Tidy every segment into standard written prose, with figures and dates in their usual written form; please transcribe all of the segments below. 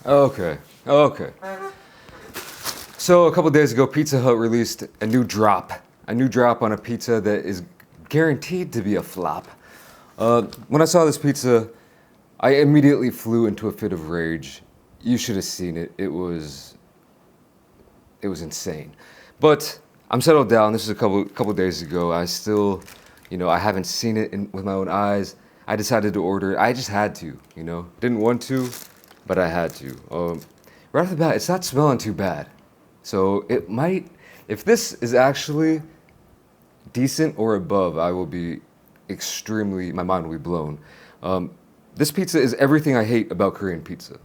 Okay, okay. So a couple days ago, Pizza Hut released a new drop on a pizza that is guaranteed to be a flop. When I saw this pizza, I immediately flew into a fit of rage. You should have seen it. It was insane. But I'm settled down. This is a couple days ago. I still, I haven't seen it with my own eyes. I decided to order it. I just had to, Didn't want to, but I had to. Right off the bat, it's not smelling too bad. So it might, if this is actually decent or above, I will be my mind will be blown. This pizza is everything I hate about Korean pizza.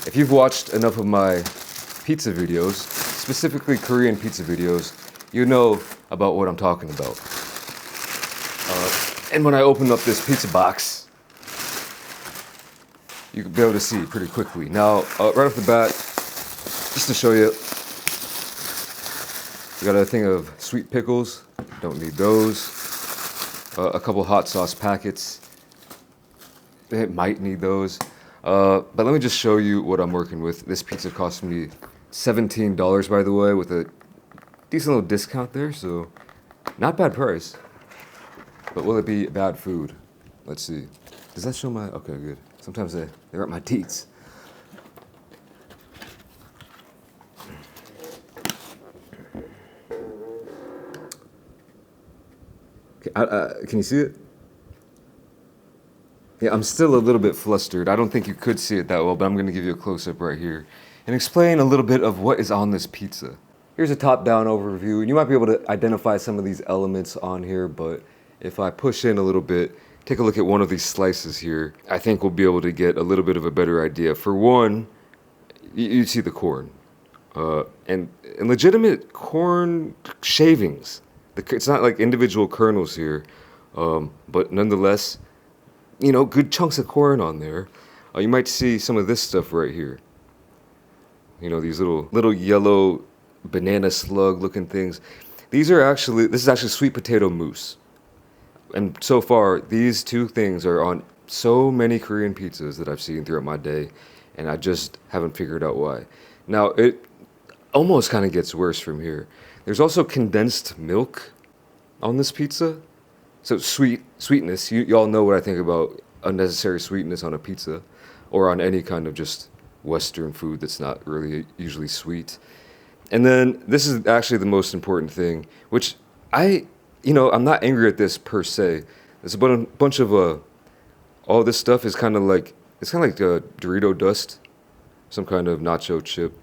If you've watched enough of my pizza videos, specifically Korean pizza videos, you know about what I'm talking about. And when I opened up this pizza box, you can be able to see pretty quickly. Now, right off the bat, just to show you, we got a thing of sweet pickles, don't need those. A couple hot sauce packets, it might need those. But let me just show you what I'm working with. This pizza cost me $17, by the way, with a decent little discount there, so not bad price. But will it be bad food? Let's see. Does that show my, okay, good. Sometimes they hurt my teeth. Can you see it? Yeah, I'm still a little bit flustered. I don't think you could see it that well, but I'm going to give you a close-up right here and explain a little bit of what is on this pizza. Here's a top-down overview, and you might be able to identify some of these elements on here, but if I push in a little bit, take a look at one of these slices here, I think we'll be able to get a little bit of a better idea. For one, you see the corn, and legitimate corn shavings. It's not like individual kernels here, but nonetheless, good chunks of corn on there. You might see some of this stuff right here. These little yellow banana slug looking things. This is actually sweet potato mousse. And so far, these two things are on so many Korean pizzas that I've seen throughout my day, and I just haven't figured out why. Now, it almost kind of gets worse from here. There's also condensed milk on this pizza. So sweetness, you all know what I think about unnecessary sweetness on a pizza or on any kind of just Western food that's not really usually sweet. And then this is actually the most important thing, which I'm not angry at this per se. There's a bunch of all this stuff is kind of like Dorito dust, some kind of nacho chip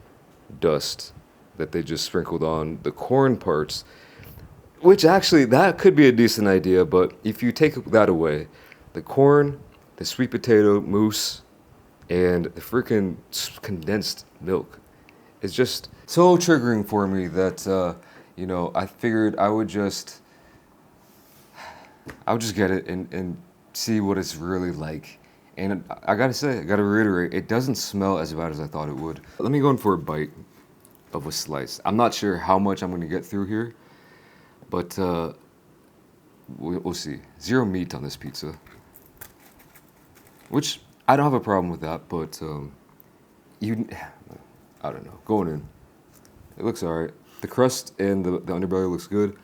dust that they just sprinkled on the corn parts, which actually that could be a decent idea, but if you take that away, the corn, the sweet potato mousse, and the freaking condensed milk is just so triggering for me that I figured I would just get it and see what it's really like. And I gotta reiterate, it doesn't smell as bad as I thought it would. Let me go in for a bite of a slice. I'm not sure how much I'm gonna get through here, but we'll see. Zero meat on this pizza, which I don't have a problem with that, but I don't know. Going in, it looks all right. The crust and the underbelly looks good.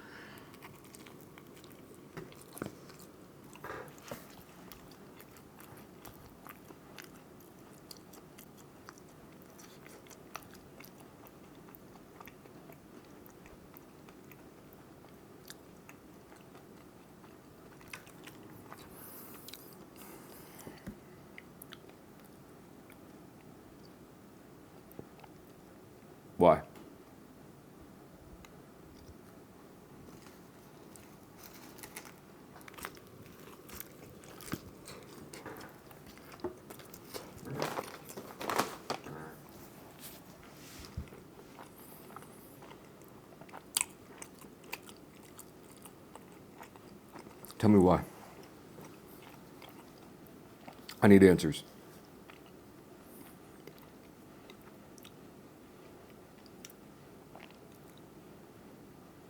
Why? Tell me why. I need answers.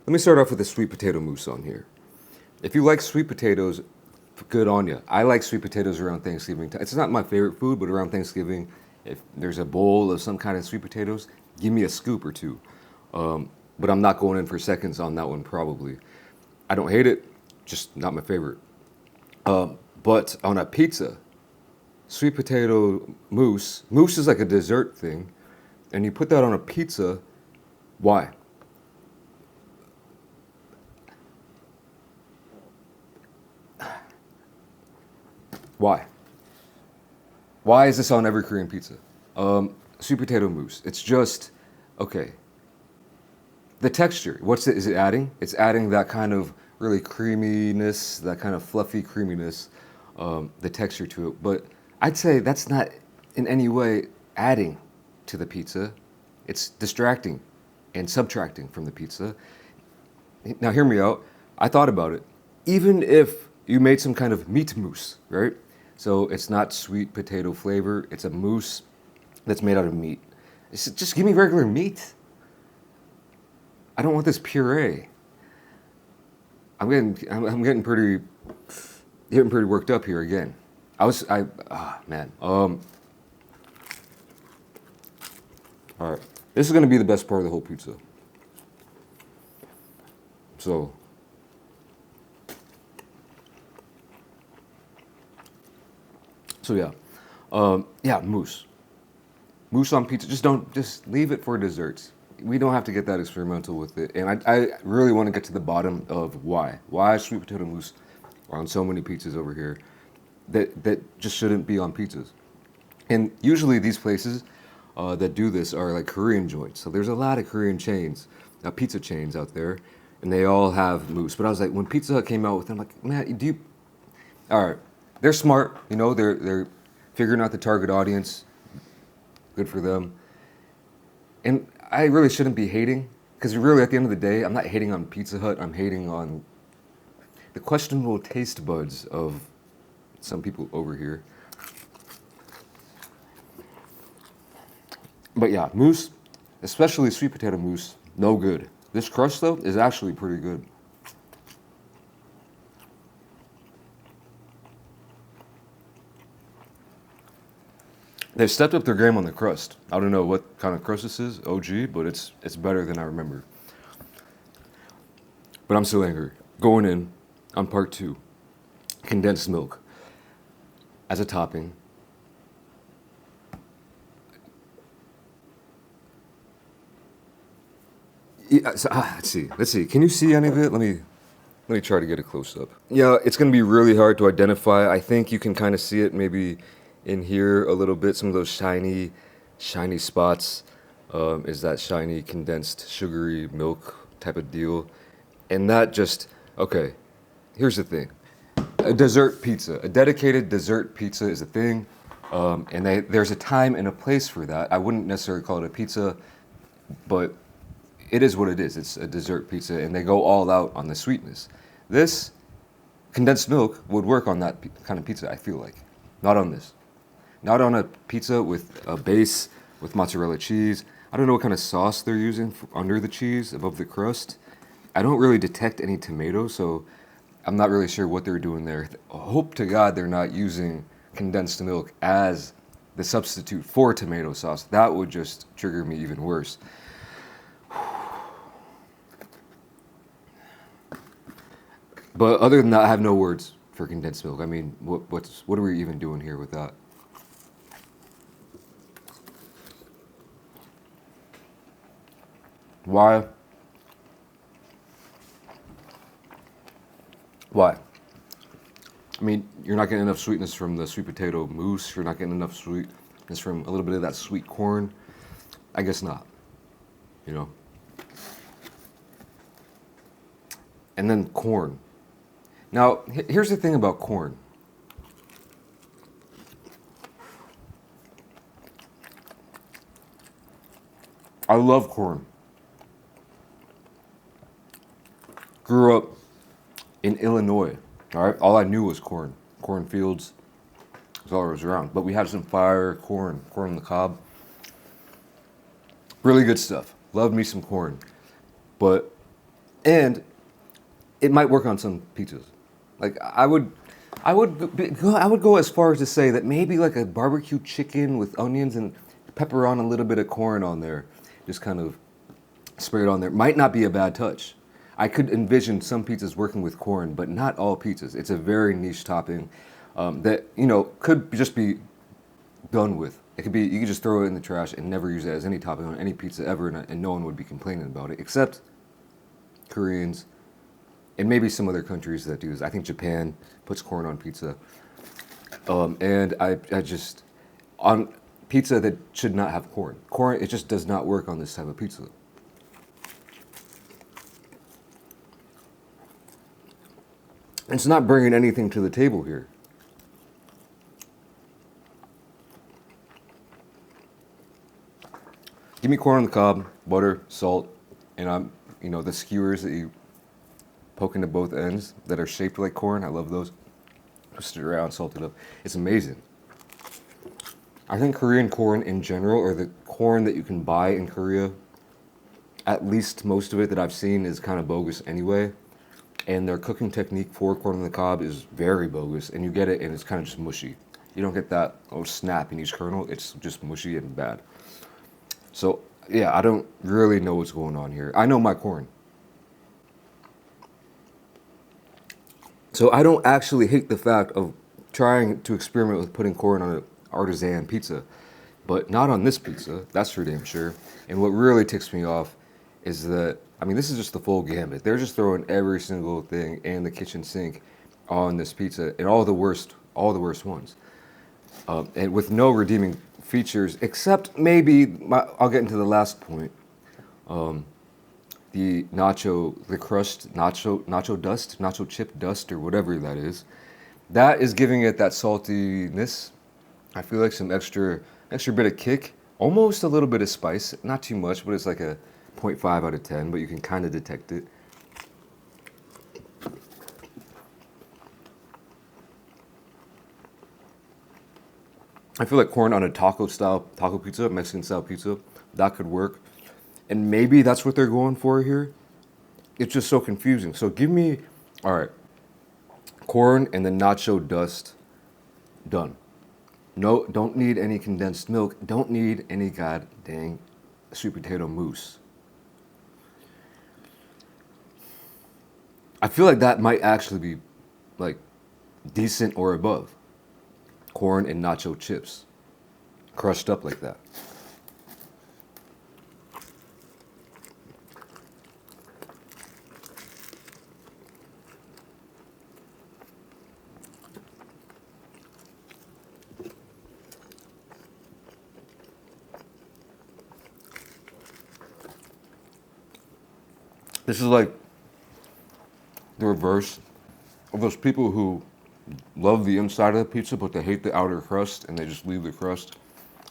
Let me start off with the sweet potato mousse on here. If you like sweet potatoes, good on you. I like sweet potatoes around Thanksgiving time. It's not my favorite food, but around Thanksgiving, If there's a bowl of some kind of sweet potatoes, give me a scoop or two. But I'm not going in for seconds on that one, probably. I don't hate it, just not my favorite. But on a pizza, sweet potato mousse, mousse is like a dessert thing, and you put that on a pizza, why? Why? Why is this on every Korean pizza? Sweet potato mousse. It's just, okay. The texture, what's it, is it adding? It's adding that kind of really creaminess, that kind of fluffy creaminess, the texture to it. But I'd say that's not in any way adding to the pizza. It's distracting and subtracting from the pizza. Now hear me out. I thought about it. Even if you made some kind of meat mousse, right? So it's not sweet potato flavor, it's a mousse that's made out of meat. Just give me regular meat. I don't want this puree. I'm getting pretty worked up here again. Man. All right, this is gonna be the best part of the whole pizza. So, yeah, mousse. Mousse on pizza. Just leave it for desserts. We don't have to get that experimental with it. And I really want to get to the bottom of why. Why sweet potato mousse are on so many pizzas over here that just shouldn't be on pizzas. And usually these places that do this are like Korean joints. So there's a lot of Korean chains, pizza chains out there, and they all have mousse. But I was like, when Pizza Hut came out with it, I'm like, man, all right, they're smart, you know, they're figuring out the target audience. Good for them. And I really shouldn't be hating, because really at the end of the day, I'm not hating on Pizza Hut, I'm hating on the questionable taste buds of some people over here. But yeah, mousse, especially sweet potato mousse, no good. This crust though is actually pretty good. They've stepped up their game on the crust. I don't know what kind of crust this is, OG, but it's better than I remember. But I'm still angry. Going in on part 2, condensed milk as a topping. Yeah, so, let's see. Can you see any of it? Let me try to get a close up. Yeah, it's gonna be really hard to identify. I think you can kind of see it maybe in here a little bit. Some of those shiny spots is that shiny condensed sugary milk type of deal, and that just okay. Here's the thing: a dessert pizza, a dedicated dessert pizza is a thing, and there's a time and a place for that. I wouldn't necessarily call it a pizza, but it is what it is. It's a dessert pizza, and they go all out on the sweetness. This condensed milk would work on that kind of pizza, I feel like. Not on this. Not on a pizza with a base with mozzarella cheese. I don't know what kind of sauce they're using under the cheese, above the crust. I don't really detect any tomatoes, so I'm not really sure what they're doing there. Hope to God they're not using condensed milk as the substitute for tomato sauce. That would just trigger me even worse. But other than that, I have no words for condensed milk. I mean, what are we even doing here with that? Why? Why? I mean, you're not getting enough sweetness from the sweet potato mousse. You're not getting enough sweetness from a little bit of that sweet corn. I guess not. You know? And then corn. Now, here's the thing about corn. I love corn. Grew up in Illinois, all right? All I knew was corn. Cornfields was all I was around. But we had some fire corn on the cob. Really good stuff. Love me some corn. And it might work on some pizzas. Like, I would I would go as far as to say that maybe like a barbecue chicken with onions and pepper on a little bit of corn on there, just kind of spray it on there. Might not be a bad touch. I could envision some pizzas working with corn, but not all pizzas. It's a very niche topping that could just be done with. It could be you could just throw it in the trash and never use it as any topping on any pizza ever, and no one would be complaining about it, except Koreans and maybe some other countries that do this. I think Japan puts corn on pizza, and I just on pizza that should not have corn. Corn, it just does not work on this type of pizza. It's not bringing anything to the table here. Give me corn on the cob, butter, salt, and the skewers that you poke into both ends that are shaped like corn. I love those. Twist it around, salt it up. It's amazing. I think Korean corn in general, or the corn that you can buy in Korea, at least most of it that I've seen is kind of bogus anyway. And their cooking technique for corn on the cob is very bogus. And you get it and it's kind of just mushy. You don't get that snap in each kernel. It's just mushy and bad. So yeah, I don't really know what's going on here. I know my corn. So I don't actually hate the fact of trying to experiment with putting corn on an artisan pizza, but not on this pizza, that's for damn sure. And what really ticks me off is that, this is just the full gambit. They're just throwing every single thing in the kitchen sink on this pizza, and all the worst ones. And with no redeeming features, except maybe, I'll get into the last point, the crust, nacho dust, nacho chip dust, or whatever that is. That is giving it that saltiness. I feel like some extra bit of kick, almost a little bit of spice, not too much, but it's like a 0.5 out of 10, but you can kind of detect it. I feel like corn on a taco pizza, Mexican style pizza, that could work. And maybe that's what they're going for here. It's just so confusing. So give me, all right, corn and the nacho dust, done. No, don't need any condensed milk. Don't need any god dang sweet potato mousse. I feel like that might actually be like decent or above. Corn and nacho chips, crushed up like that. This is like the reverse of those people who love the inside of the pizza, but they hate the outer crust, and they just leave the crust.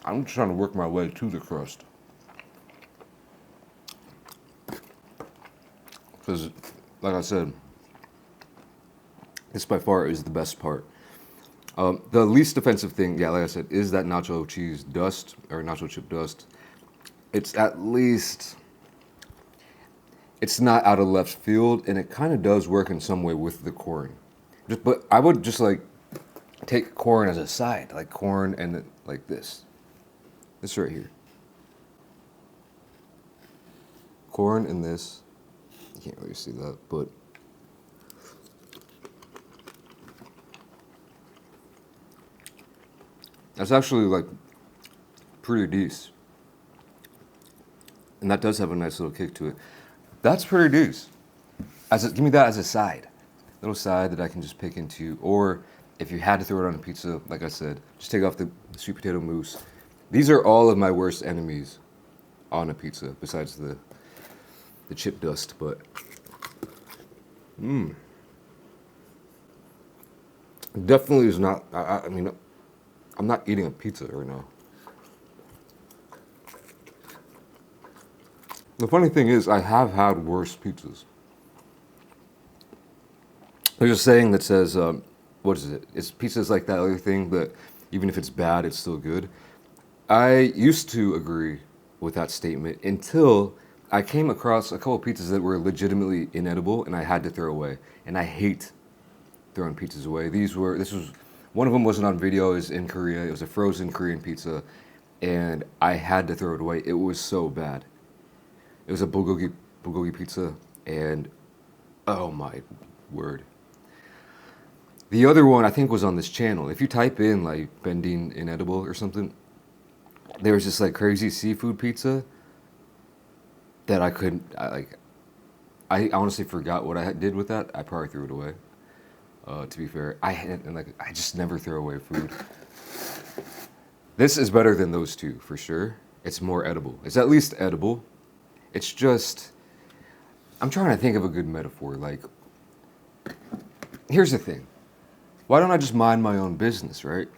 I'm just trying to work my way to the crust. Because, like I said, this by far is the best part. The least offensive thing, yeah, like I said, is that nacho cheese dust, or nacho chip dust. It's at least, it's not out of left field, and it kind of does work in some way with the corn. But I would just like take corn as a side, like corn and like this right here. Corn and this. You can't really see that, but that's actually like pretty decent. And that does have a nice little kick to it. That's pretty decent. Give me that as a side. Little side that I can just pick into, or if you had to throw it on a pizza, like I said, just take off the sweet potato mousse. These are all of my worst enemies on a pizza, besides the chip dust, but definitely is not, I'm not eating a pizza right now. The funny thing is, I have had worse pizzas. There's a saying that says, what is it? It's pizza's like that other thing, but even if it's bad, it's still good. I used to agree with that statement until I came across a couple pizzas that were legitimately inedible and I had to throw away. And I hate throwing pizzas away. One of them wasn't on video. It was in Korea. It was a frozen Korean pizza, and I had to throw it away. It was so bad. It was a bulgogi pizza, and oh my word. The other one I think was on this channel. If you type in like BenDeen inedible or something, there was this like crazy seafood pizza that I couldn't. I honestly forgot what I did with that. I probably threw it away. To be fair, I just never throw away food. This is better than those two for sure. It's more edible. It's at least edible. It's just, I'm trying to think of a good metaphor. Like, here's the thing. Why don't I just mind my own business, right?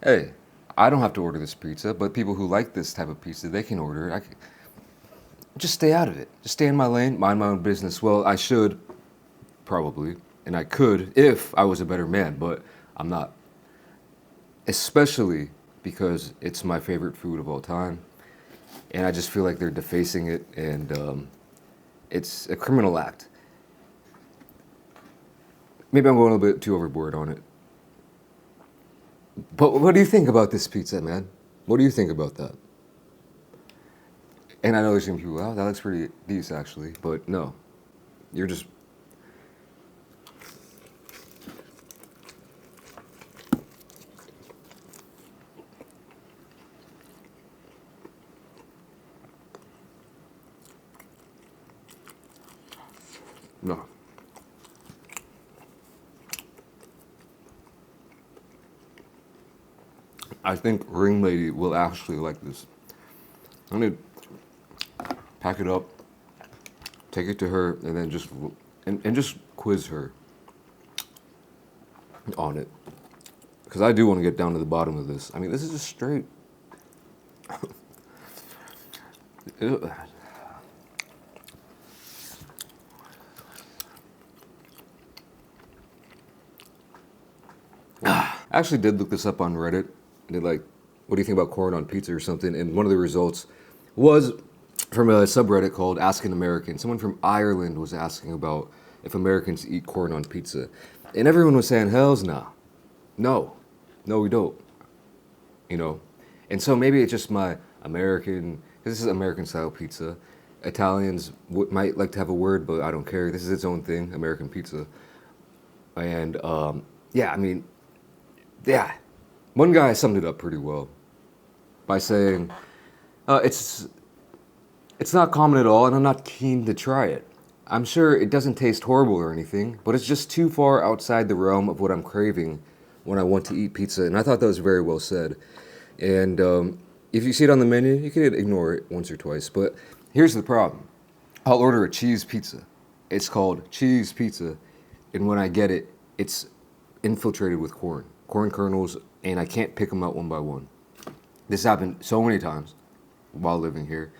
Hey, I don't have to order this pizza, but people who like this type of pizza, they can order it. Just stay out of it. Just stay in my lane, mind my own business. Well, I should, probably, and I could if I was a better man, but I'm not. Especially because it's my favorite food of all time, and I just feel like they're defacing it, and it's a criminal act. Maybe I'm going a little bit too overboard on it. But what do you think about this pizza, man? What do you think about that? And I know there's some people, wow, that looks pretty decent actually, but no. You're just... No. I think Ring Lady will actually like this. I'm gonna pack it up, take it to her, and then just just quiz her on it, because I do want to get down to the bottom of this. I mean, this is just straight. I actually did look this up on Reddit. Did like, what do you think about corn on pizza or something? And one of the results was from a subreddit called Ask an American. Someone from Ireland was asking about if Americans eat corn on pizza. And everyone was saying, hell's nah. No, we don't. You know? And so maybe it's just my American, because this is American style pizza. Italians might like to have a word, but I don't care. This is its own thing, American pizza. And yeah, I mean, yeah. One guy summed it up pretty well by saying, it's not common at all, and I'm not keen to try it. I'm sure it doesn't taste horrible or anything, but it's just too far outside the realm of what I'm craving when I want to eat pizza. And I thought that was very well said. And if you see it on the menu, you can ignore it once or twice. But here's the problem. I'll order a cheese pizza. It's called cheese pizza. And when I get it, it's infiltrated with corn kernels, and I can't pick them out one by one. This happened so many times while living here.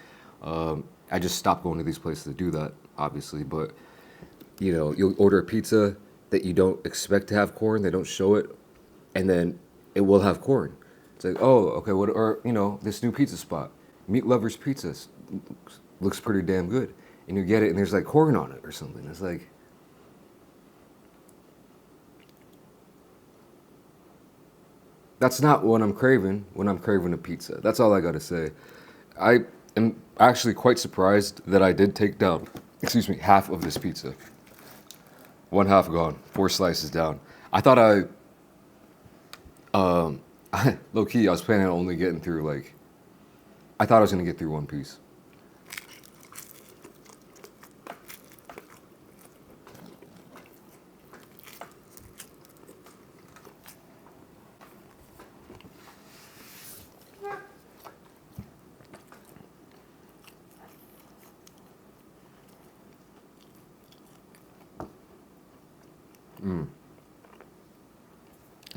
I just stopped going to these places to do that, obviously. But, you know, you'll order a pizza that you don't expect to have corn, they don't show it, and then it will have corn. It's like, oh, okay, or, you know, this new pizza spot, Meat Lovers Pizza, looks pretty damn good. And you get it, and there's like corn on it or something. It's like, that's not what I'm craving when I'm craving a pizza. That's all I gotta say. I am actually quite surprised that I did take down, half of this pizza. One half gone, 4 slices down. I thought low key, I was planning on only getting through I thought I was gonna get through one piece.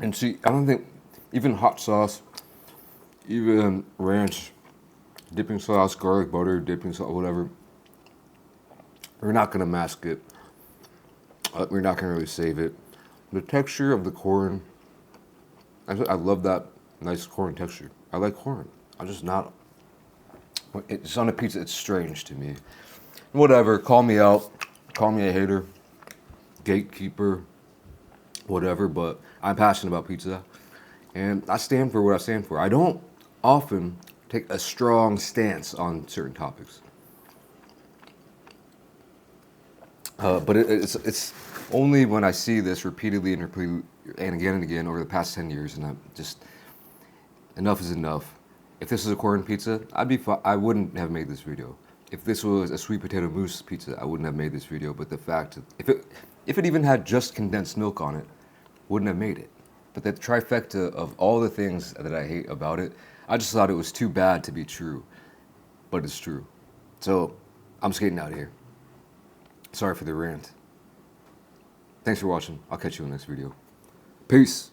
And see, I don't think even hot sauce, even ranch, dipping sauce, garlic butter, dipping sauce, whatever, we're not gonna mask it. We're not gonna really save it. The texture of the corn, I love that nice corn texture. I like corn. I'm just not, it's on a pizza, it's strange to me. Whatever, call me out, call me a hater, gatekeeper, whatever, but I'm passionate about pizza and I stand for what I stand for. I don't often take a strong stance on certain topics. But it's only when I see this repeatedly and repeatedly and again over the past 10 years, and I'm just, enough is enough. If this was a corn pizza, I wouldn't have made this video. If this was a sweet potato mousse pizza, I wouldn't have made this video. But the fact, if it even had just condensed milk on it, wouldn't have made it. But the trifecta of all the things that I hate about it, I just thought it was too bad to be true. But it's true. So I'm skating out of here. Sorry for the rant. Thanks for watching. I'll catch you in the next video. Peace.